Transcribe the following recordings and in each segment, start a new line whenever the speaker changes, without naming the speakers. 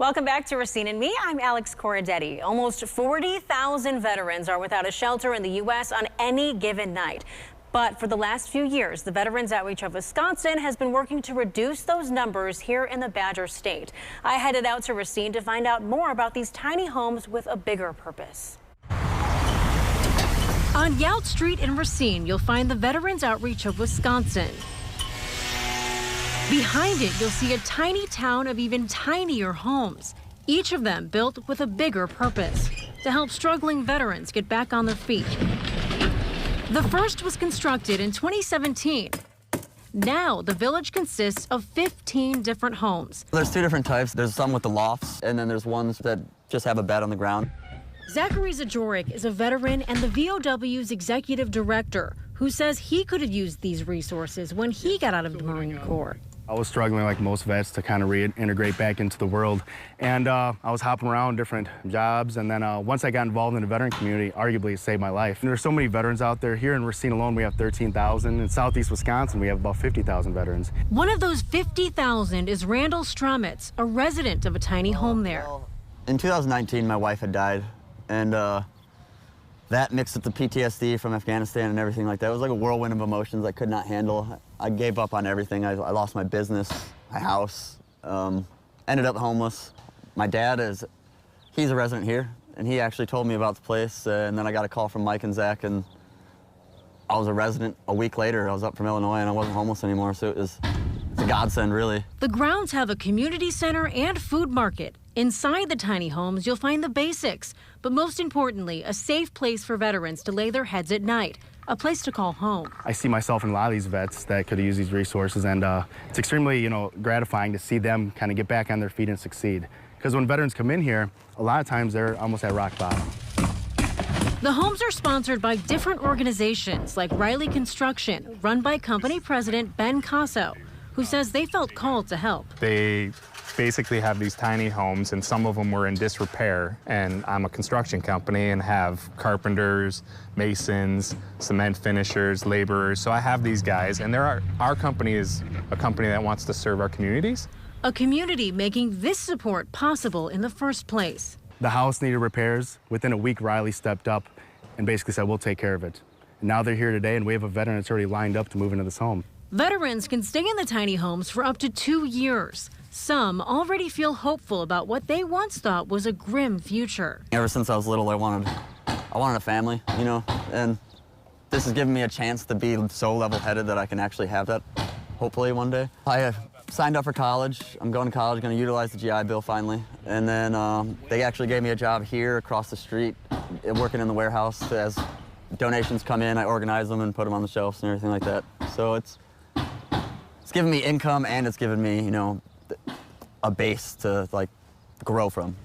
Welcome back to Racine Me. I'm Alex Corradetti. Almost 40,000 veterans are without a shelter in the U.S. on any given night. But for the last few years, the Veterans Outreach of Wisconsin has been working to reduce those numbers here in the Badger State. I headed out to Racine to find out more about these tiny homes with a bigger purpose. On Yount Street in Racine, you'll find the Veterans Outreach of Wisconsin. Behind it, you'll see a tiny town of even tinier homes, each of them built with a bigger purpose, to help struggling veterans get back on their feet. The first was constructed in 2017. Now, the village consists of 15 different homes.
There's two different types. There's some with the lofts, and then there's ones that just have a bed on the ground.
Zachary Zajorik is a veteran and the VOW's executive director, who says he could have used these resources when he got out of the Marine Corps.
I was struggling like most vets to kind of reintegrate back into the world. And I was hopping around different jobs. And then once I got involved in the veteran community, arguably it saved my life. And there's so many veterans out there. Here in Racine alone, we have 13,000. In southeast Wisconsin, we have about 50,000 veterans.
One of those 50,000 is Randall Strumitz, a resident of a tiny home there.
In 2019, my wife had died. And that mixed with the PTSD from Afghanistan and everything like that. It was like a whirlwind of emotions I could not handle. I gave up on everything. I lost my business, my house, ended up homeless. My dad he's a resident here, and he actually told me about the place, and then I got a call from Mike and Zach, and I was a resident a week later. I was up from Illinois, and I wasn't homeless anymore, so it's a godsend, really.
The grounds have a community center and food market. Inside the tiny homes, you'll find the basics, but most importantly, a safe place for veterans to lay their heads at night, a place to call home.
I see myself in a lot of these vets that could use these resources, and it's extremely, gratifying to see them kind of get back on their feet and succeed. Because when veterans come in here, a lot of times they're almost at rock bottom.
The homes are sponsored by different organizations like Riley Construction, run by company president Ben Casso, who says they felt called to help.
They basically have these tiny homes, and some of them were in disrepair, and I'm a construction company and have carpenters, masons, cement finishers, laborers, so I have these guys, and our company is a company that wants to serve our communities.
A community making this support possible in the first place.
The house needed repairs. Within a week, Riley stepped up and basically said, we'll take care of it. And now they're here today, and we have a veteran that's already lined up to move into this home.
Veterans can stay in the tiny homes for up to 2 years. Some already feel hopeful about what they once thought was a grim future.
Ever since I was little, I wanted a family, and this has given me a chance to be so level-headed that I can actually have that, hopefully one day. I signed up for college. I'm going to college, going to utilize the GI Bill finally. And then they actually gave me a job here across the street, working in the warehouse. As donations come in, I organize them and put them on the shelves and everything like that. So it's given me income, and it's given me, a base to grow from.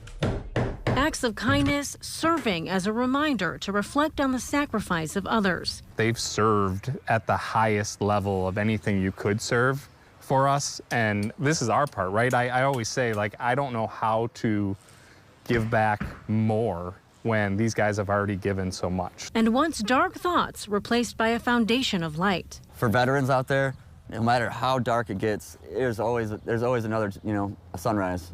Acts of kindness serving as a reminder to reflect on the sacrifice of others.
They've served at the highest level of anything you could serve for us, and this is our part, right? I always say, I don't know how to give back more when these guys have already given so much.
And once dark thoughts replaced by a foundation of light.
For veterans out there, no matter how dark it gets, there's always another, a sunrise.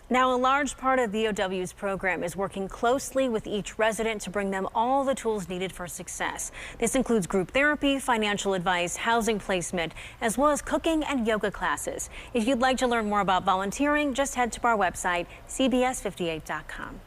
Now, a large part of VOW's program is working closely with each resident to bring them all the tools needed for success. This includes group therapy, financial advice, housing placement, as well as cooking and yoga classes. If you'd like to learn more about volunteering, just head to our website, cbs58.com.